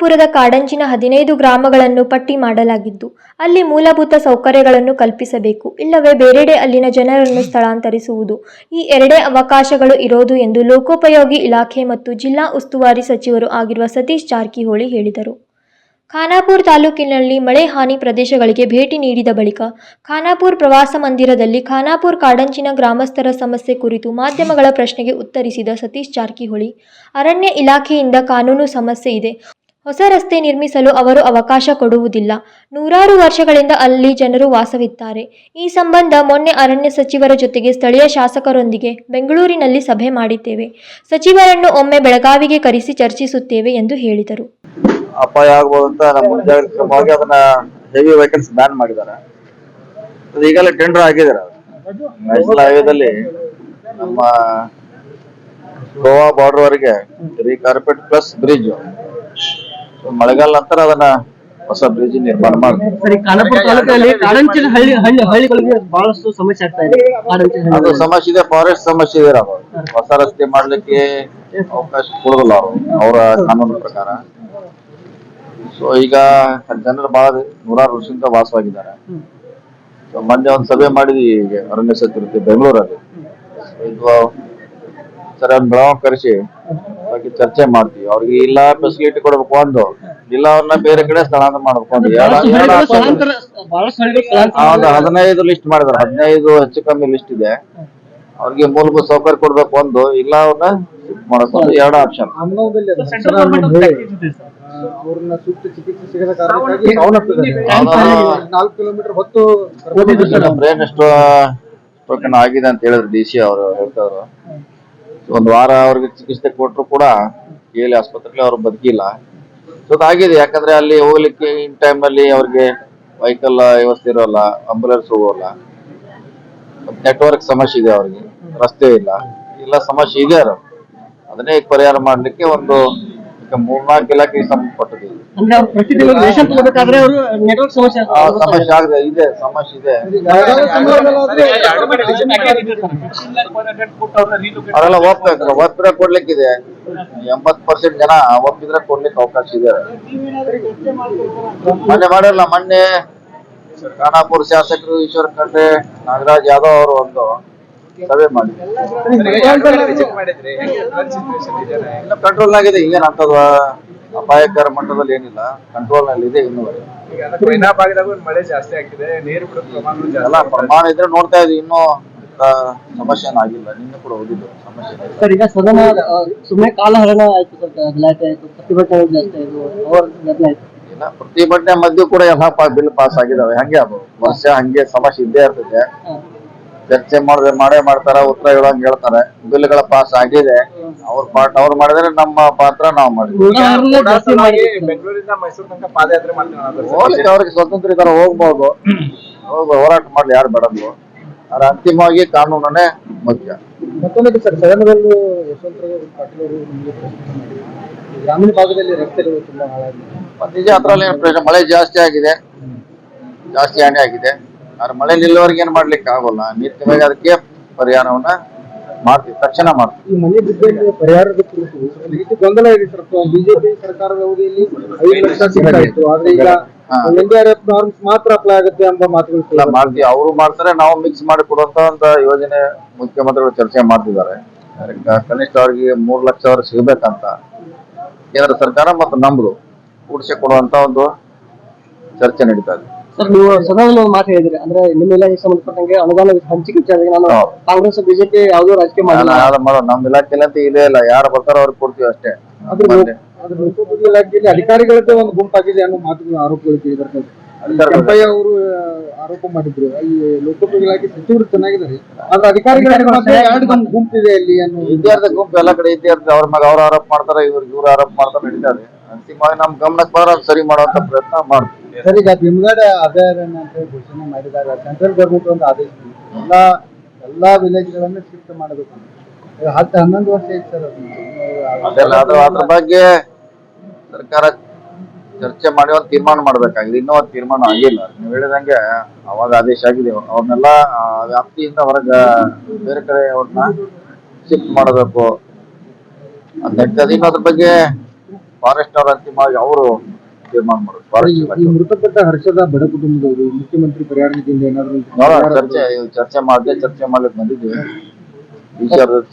ಖಾನಾಪುರದ ಕಾಡಂಚಿನ 15 ಗ್ರಾಮಗಳನ್ನು ಪಟ್ಟಿ ಮಾಡಲಾಗಿದ್ದು, ಅಲ್ಲಿ ಮೂಲಭೂತ ಸೌಕರ್ಯಗಳನ್ನು ಕಲ್ಪಿಸಬೇಕು, ಇಲ್ಲವೇ ಬೇರೆಡೆ ಅಲ್ಲಿನ ಜನರನ್ನು ಸ್ಥಳಾಂತರಿಸುವುದು ಈ ಎರಡೇ ಅವಕಾಶಗಳು ಇರೋದು ಎಂದು ಲೋಕೋಪಯೋಗಿ ಇಲಾಖೆ ಮತ್ತು ಜಿಲ್ಲಾ ಉಸ್ತುವಾರಿ ಸಚಿವರು ಆಗಿರುವ ಸತೀಶ್ ಜಾರಕಿಹೊಳಿ ಹೇಳಿದರು. ಖಾನಾಪುರ ತಾಲೂಕಿನಲ್ಲಿ ಮಳೆ ಹಾನಿ ಪ್ರದೇಶಗಳಿಗೆ ಭೇಟಿ ನೀಡಿದ ಬಳಿಕ ಖಾನಾಪುರ ಪ್ರವಾಸ ಮಂದಿರದಲ್ಲಿ ಖಾನಾಪುರ ಕಾಡಂಚಿನ ಗ್ರಾಮಸ್ಥರ ಸಮಸ್ಯೆ ಕುರಿತು ಮಾಧ್ಯಮಗಳ ಪ್ರಶ್ನೆಗೆ ಉತ್ತರಿಸಿದ ಸತೀಶ್ ಜಾರಕಿಹೊಳಿ, ಅರಣ್ಯ ಇಲಾಖೆಯಿಂದ ಕಾನೂನು ಸಮಸ್ಯೆ ಇದೆ. ಹೊಸ ರಸ್ತೆ ನಿರ್ಮಿಸಲು ಅವರು ಅವಕಾಶ ಕೊಡುವುದಿಲ್ಲ. ನೂರಾರು ವರ್ಷಗಳಿಂದ ಅಲ್ಲಿ ಜನರು ವಾಸವಿದ್ದಾರೆ. ಈ ಸಂಬಂಧ ಮೊನ್ನೆ ಅರಣ್ಯ ಸಚಿವರ ಜೊತೆಗೆ ಸ್ಥಳೀಯ ಶಾಸಕರೊಂದಿಗೆ ಬೆಂಗಳೂರಿನಲ್ಲಿ ಸಭೆ ಮಾಡಿದ್ದೇವೆ. ಸಚಿವರನ್ನು ಒಮ್ಮೆ ಬೆಳಗಾವಿಗೆ ಕರೆಸಿ ಚರ್ಚಿಸುತ್ತೇವೆ ಎಂದು ಹೇಳಿದರು. ಅಪಾಯ ಆಗಬಹುದು ಅಂತ ನಮ್ಮ ಮುಂಜಾಗ್ರತಾ ಕ್ರಮವಾಗಿ ಅದನ್ನ ಹೆವಿ ವೆಹಿಕಲ್ಸ್ ಬ್ಯಾನ್ ಮಾಡಿದ್ದಾರೆ. ಈಗಲೇ ಟೆಂಡರ್ ಆಗಿದ್ದಾರೆ. ನ್ಯಾಷನಲ್ ಹೈವೇದಲ್ಲಿ ನಮ್ಮ ಗೋವಾ ಬಾರ್ಡರ್ ವರೆಗೆ ಕಾರ್ಪೆಟ್ ಪ್ಲಸ್ ಬ್ರಿಡ್ಜ್ ಮಳೆಗಾಲ ನಂತರ ಅದನ್ನ ಹೊಸ ಬ್ರಿಡ್ಜ್ ನಿರ್ಮಾಣ ಮಾಡ್ತಾರೆ. ಖಾನಾಪುರ ತಾಲೂಕಿನಲ್ಲಿ ಕಾಡಂಚಿನ ಹಳ್ಳಿಗಳಿಗೆ ಬಹಳಷ್ಟು ಸಮಸ್ಯೆ ಆಗ್ತಾ ಇದೆ. ಅದು ಸಮಸ್ಯೆ ಇದೆ, ಫಾರೆಸ್ಟ್ ಸಮಸ್ಯೆ ಇದೆ. ಹೊಸ ರಸ್ತೆ ಮಾಡ್ಲಿಕ್ಕೆ ಅವಕಾಶ ಕೊಡೋದಿಲ್ಲ ಅವರ ಕಾನೂನು ಪ್ರಕಾರ. ಸೊ ಈಗ ಜನರು ಬಹಳ ನೂರಾರು ವರ್ಷದಿಂದ ವಾಸವಾಗಿದ್ದಾರೆ. ಮೊನ್ನೆ ಒಂದು ಸಭೆ ಮಾಡಿದ್ವಿ ಈಗ ಅರಣ್ಯ ಸಚಿವರಿಗೆ ಬೆಂಗಳೂರಲ್ಲಿ. ಇದು ಸರ್ ಬೆಳಗಾವಿ ಕರೆಸಿ ಬಗ್ಗೆ ಚರ್ಚೆ ಮಾಡ್ತೀವಿ. ಅವ್ರಿಗೆ ಇಲ್ಲ ಫೆಸಿಲಿಟಿ ಕೊಡ್ಬೇಕು ಒಂದು, ಇಲ್ಲ ಅವ್ರನ್ನ ಬೇರೆ ಕಡೆ ಸ್ಥಳಾಂತರ ಮಾಡ್ಬೇಕು ಒಂದು. 15 ಲಿಸ್ಟ್ ಮಾಡಿದಾರೆ. 15 ಹೆಚ್ಚು ಕಮ್ಮಿ ಲಿಸ್ಟ್ ಇದೆ. ಅವ್ರಿಗೆ ಮೂಲಭೂತ ಸೌಕರ್ಯ ಕೊಡ್ಬೇಕು ಒಂದು, ಇಲ್ಲ ಅವ್ರನ್ನ ಮಾಡಬೇಕು, 2 ಆಪ್ಷನ್. ಅವ್ರನ್ನ ಸೂಕ್ತ ಚಿಕಿತ್ಸೆ ಸಿಗದ ಕಾರಣಕ್ಕಾಗಿ 4 ಕಿಲೋಮೀಟರ್ ಹೊತ್ತು ಬ್ರೇನ್ ಸ್ಟ್ರೋಕ್ ಆಗಿದೆ ಅಂತ ಹೇಳಿದ್ರು DC ಅವರು ಹೇಳ್ತಾದ್ರು. ಒಂದು ವಾರ ಅವ್ರಿಗೆ ಚಿಕಿತ್ಸೆ ಕೊಟ್ಟರು ಕೂಡ KL ಆಸ್ಪತ್ರೆಯಲ್ಲಿ ಅವ್ರು ಬದುಕಿಲ್ಲ. ಸೊ ಅದಾಗಿದೆ. ಯಾಕಂದ್ರೆ ಅಲ್ಲಿ ಹೋಗ್ಲಿಕ್ಕೆ ಇನ್ ಟೈಮ್ ಅಲ್ಲಿ ಅವ್ರಿಗೆ ವೆಹಿಕಲ್ ವ್ಯವಸ್ಥೆ ಇರೋಲ್ಲ, ಆಂಬುಲೆನ್ಸ್ ಹೋಗೋಲ್ಲ, ನೆಟ್ವರ್ಕ್ ಸಮಸ್ಯೆ ಇದೆ, ಅವ್ರಿಗೆ ರಸ್ತೆ ಇಲ್ಲ ಸಮಸ್ಯೆ ಇದೆ. ಅದನ್ನೇ ಪರಿಹಾರ ಮಾಡ್ಲಿಕ್ಕೆ ಒಂದು 3-4 ಇಲಾಖೆಗೆ ಸಂಬಂಧಪಟ್ಟದ್ದು ಸಮಸ್ಯೆ ಆಗಿದೆ, ಇದೆ ಸಮಸ್ಯೆ ಇದೆ. ಅವರೆಲ್ಲ ಒಪ್ಪಿದ್ರೆ ಕೊಡ್ಲಿಕ್ಕಿದೆ. 80% ಜನ ಒಪ್ಪಿದ್ರೆ ಕೊಡ್ಲಿಕ್ಕೆ ಅವಕಾಶ ಇದೆ. ಮೊನ್ನೆ ಖಾನಾಪುರ ಶಾಸಕರು ಈಶ್ವರ ಖಂಡ್ರೆ, ನಾಗರಾಜ್ ಯಾದವ್ ಅವರು ಒಂದು ಸಭೆ ಮಾಡಿದ್ರು. ಕಂಟ್ರೋಲ್ ಆಗಿದೆ. ಈಗೇನು ಅಂತದ ಅಪಾಯಕರ ಮಟ್ಟದಲ್ಲಿ ಏನಿಲ್ಲ, ಕಂಟ್ರೋಲ್ ನಲ್ಲಿ ಇದೆ. ಇನ್ನೂ ಮಳೆ ಜಾಸ್ತಿ ಆಗ್ತಿದೆ, ನೀರು ಎಲ್ಲ ಪ್ರಮಾಣ ಇದ್ರೆ ನೋಡ್ತಾ ಇದ್ವಿ. ಇನ್ನೂ ಸಮಸ್ಯೆ ಆಗಿಲ್ಲ. ನಿನ್ನೆ ಕೂಡ ಹೋಗಿದ್ದು ಸಮಸ್ಯೆ. ಸರ್, ಈಗ ಸದನ ಸುಮ್ಮನೆ ಕಾಲಹರಣ ಆಯ್ತು, ಗಲಾಟೆ ಆಯ್ತು, ಪ್ರತಿಭಟನೆ ಜಾಸ್ತಿ ಆಯ್ತು. ಇಲ್ಲ, ಪ್ರತಿಭಟನೆ ಮಧ್ಯೆ ಕೂಡ ಎಲ್ಲ ಬಿಲ್ ಪಾಸ್ ಆಗಿದಾವೆ. ಹಂಗೆ ಅದು ವರ್ಷ ಹಂಗೆ ಸಮಸ್ಯೆ ಇದ್ದೇ ಇರ್ತದೆ. ಚರ್ಚೆ ಮಾಡೇ ಮಾಡ್ತಾರ, ಉತ್ತರ ಹೇಳಂಗ್ ಹೇಳ್ತಾರೆ. ಬಿಲ್ಗಳ ಪಾಸ್ ಆಗಿದೆ. ಅವ್ರ ಪಾರ್ಟ್ ಅವ್ರು ಮಾಡಿದ್ರೆ ನಮ್ಮ ಪಾತ್ರ ನಾವು ಮಾಡಿದ್ವಿ. ಬೆಂಗಳೂರಿಂದ ಮೈಸೂರು ತನಕ ಪಾದಯಾತ್ರೆ ಮಾಡ್ತೀವಿ. ಅವ್ರಿಗೆ ಸ್ವತಂತ್ರ ಇದಾರೆ, ಹೋಗ್ಬೋದು, ಹೋರಾಟ ಮಾಡ್ಲಿ, ಯಾರು ಬೇಡದು. ಆದ್ರೆ ಅಂತಿಮವಾಗಿ ಕಾನೂನೇ ಮುಖ್ಯ. ಮತ್ತೊಂದು ಸರ್, ಸದನದಲ್ಲೂ ಯಶವಂತರಾವ್ ಪಾಟೀಲ್ ಅವರು ನಿಮಗೆ ಪ್ರಶ್ನೆ ಮಾಡಿ, ಗ್ರಾಮೀಣ ಭಾಗದಲ್ಲಿ ರಸ್ತೆಗಳು ತುಂಬಾ ಹಾಳಾಗಿದೆ. ನಿಜ, ಅದ್ರಲ್ಲಿ ಮಳೆ ಜಾಸ್ತಿ ಆಗಿದೆ, ಜಾಸ್ತಿ ಹಾನಿ ಆಗಿದೆ. ಆದ್ರೆ ಮಳೆ ನಿಲ್ಲೋರ್ಗೆ ಏನ್ ಮಾಡ್ಲಿಕ್ಕೆ ಆಗೋಲ್ಲ. ನಿತ್ಯವಾಗಿ ಅದಕ್ಕೆ ಪರಿಹಾರವನ್ನ ಮಾಡ್ತೀವಿ, ತಕ್ಷಣ ಮಾಡ್ತೀವಿ. ಈ ಮನೆ ಬಿದ್ದ ಪರಿಹಾರದ ಕುರಿತು ಗೊಂದಲ ಇದೆ ಸರ್. ಬಿಜೆಪಿ ಸರ್ಕಾರದ ಅವಧಿಯಲ್ಲಿ 5 ಲಕ್ಷ ಸಿಗ್ತಾ ಇತ್ತು, ಆದ್ರೆ ಈಗ NDRF ನಾರ್ಮ್ಸ್ ಮಾತ್ರ ಅಪ್ಲೈ ಆಗುತ್ತೆ ಎಂಬ ಮಾತುಗಳು ಮಾಡ್ತೀವಿ. ಅವರು ಮಾಡ್ತಾರೆ, ನಾವು ಮಿಕ್ಸ್ ಮಾಡಿ ಕೊಡುವಂತ ಒಂದು ಯೋಜನೆ ಮುಖ್ಯಮಂತ್ರಿಗಳು ಚರ್ಚೆ ಮಾಡ್ತಿದ್ದಾರೆ. ಕನಿಷ್ಠ ಅವ್ರಿಗೆ 3 ಲಕ್ಷ ಅವ್ರಿಗೆ ಸಿಗ್ಬೇಕಂತ ಕೇಂದ್ರ ಸರ್ಕಾರ ಮತ್ತು ನಮ್ದು ಕೂಡಿಸಿ ಕೊಡುವಂತ ಒಂದು ಚರ್ಚೆ ನಡೀತಾ ಇದೆ. ಸರ್, ನೀವು ಸದನದಲ್ಲಿ ಒಂದು ಮಾತು ಹೇಳಿದ್ರಿ, ಅಂದ್ರೆ ನಿಮ್ಮ ಇಲಾಖೆಗೆ ಸಂಬಂಧಪಟ್ಟಂಗೆ ಅನುದಾನ ಹಂಚಿಕೆ ನಾನು ಕಾಂಗ್ರೆಸ್ ಬಿಜೆಪಿ ಯಾವುದೋ ರಾಜಕೀಯ ಮಾಡಲ್ಲ. ನಮ್ಮ ಇಲಾಖೆಯಲ್ಲಿ ಅಂತ ಇದೇ ಇಲ್ಲ, ಯಾರು ಬರ್ತಾರೋ ಅವ್ರಿಗೆ ಕೊಡ್ತೀವಿ ಅಷ್ಟೇ. ಲೋಕೋಪಯೋಗಿ ಇಲಾಖೆಯಲ್ಲಿ ಅಧಿಕಾರಿಗಳದ್ದೇ ಒಂದು ಗುಂಪಾಗಿದೆ ಅನ್ನೋ ಮಾತುಗಳು ಆರೋಪಗಳು ಕೇಳಿಬರ್ತದೆ. ಕೆಂಪಯ್ಯ ಅವರು ಆರೋಪ ಮಾಡಿದ್ರು, ಈ ಲೋಕೋಪಯೋಗಿ ಇಲಾಖೆ ಸಚಿವರು ಚೆನ್ನಾಗಿದ್ದಾರೆ, ಆದ್ರೆ ಅಧಿಕಾರಿಗಳ 2 ಗುಂಪಿದೆ ಅಲ್ಲಿ ಅನ್ನೋ. ವಿದ್ಯಾರ್ಥಿ ಗುಂಪು ಎಲ್ಲ ಕಡೆ ಇದ್ಯಾರ್ಥಿ ಅವ್ರ ಮ್ಯಾಗ ಅವ್ರು ಆರೋಪ ಮಾಡ್ತಾರೆ, ಇವ್ರು ಆರೋಪ ಮಾಡ್ತಾರೆ, ನಡೀತಾರೆ. ಅಂತಿಮವಾಗಿ ನಮ್ ಗಮನಕ್ಕೆ ಬರೋ ಸರಿ ಮಾಡುವಂತ ಪ್ರಯತ್ನ ಮಾಡ್ತೀವಿ. ಸರ್, ಈಗ ಭೀಮಗಡ ಅಭಯಾರಣ್ಯ ಅಂತ ಘೋಷಣೆ ಮಾಡಿದಾಗ ಸೆಂಟ್ರಲ್ ಗವರ್ಮೆಂಟ್ ಒಂದು ಆದೇಶ ಎಲ್ಲಾ ವಿಲೇಜ್ಗಳನ್ನ ಶಿಫ್ಟ್ ಮಾಡಬೇಕು. 10-11 ವರ್ಷ ಐತೆ ಸರ್. ಅದ್ರ ಬಗ್ಗೆ ಸರ್ಕಾರ ಚರ್ಚೆ ಮಾಡಿ ಒಂದು ತೀರ್ಮಾನ ಮಾಡ್ಬೇಕಾಗಿದೆ. ಇನ್ನೂ ಒಂದು ತೀರ್ಮಾನ ಆಗಿಲ್ಲ. ನೀವು ಹೇಳಿದಂಗೆ ಅವಾಗ ಆದೇಶ ಆಗಿದೆ. ಅವ್ರನ್ನೆಲ್ಲ ವ್ಯಾಪ್ತಿಯಿಂದ ಹೊರಗ ಬೇರೆ ಕಡೆ ಅವ್ರನ್ನ ಶಿಫ್ಟ್ ಮಾಡಬೇಕು ಅಂತ ಹೇಳ್ತದೆ. ಇನ್ನು ಅದ್ರ ಬಗ್ಗೆ ಫಾರೆಸ್ಟ್ ಅವ್ರ ಅಂತಿಮವಾಗಿ ಅವರು ತೀರ್ಮಾನ ಮಾಡೋದು ಈ ಫಾರೆಸ್ಟ್ ಮೃತಪಟ್ಟ ಹರ್ಷದ ಬಡ ಕುಟುಂಬದವರು ಮುಖ್ಯಮಂತ್ರಿ ಪರಿಹಾರ ನಿಧಿಯಿಂದ ಏನಾದ್ರು ಚರ್ಚೆ ಮಾಡ್ಲಿಕ್ಕೆ ಬಂದಿದ್ವಿ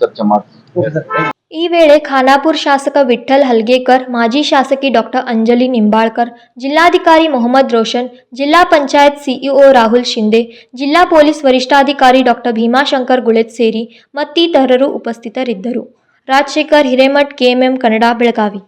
ಚರ್ಚೆ ಮಾಡ್ತೀವಿ. ಈ ವೇಳೆ ಖಾನಾಪುರ ಶಾಸಕ ವಿಠ್ಠಲ್ ಹಲ್ಗೇಕರ್, ಮಾಜಿ ಶಾಸಕಿ ಡಾಕ್ಟರ್ ಅಂಜಲಿ ನಿಂಬಾಳ್ಕರ್, ಜಿಲ್ಲಾಧಿಕಾರಿ ಮೊಹಮ್ಮದ್ ರೋಷನ್, ಜಿಲ್ಲಾ ಪಂಚಾಯತ್ ಸಿಇಒ ರಾಹುಲ್ ಶಿಂದೆ, ಜಿಲ್ಲಾ ಪೊಲೀಸ್ ವರಿಷ್ಠಾಧಿಕಾರಿ ಡಾಕ್ಟರ್ ಭೀಮಾಶಂಕರ್ ಗುಳೆತ್ ಸೇರಿ ಮತ್ತಿತರರು ಉಪಸ್ಥಿತರಿದ್ದರು. ರಾಜಶೇಖರ್ ಹಿರೇಮಠ್, KMM ಕನ್ನಡ, ಬೆಳಗಾವಿ.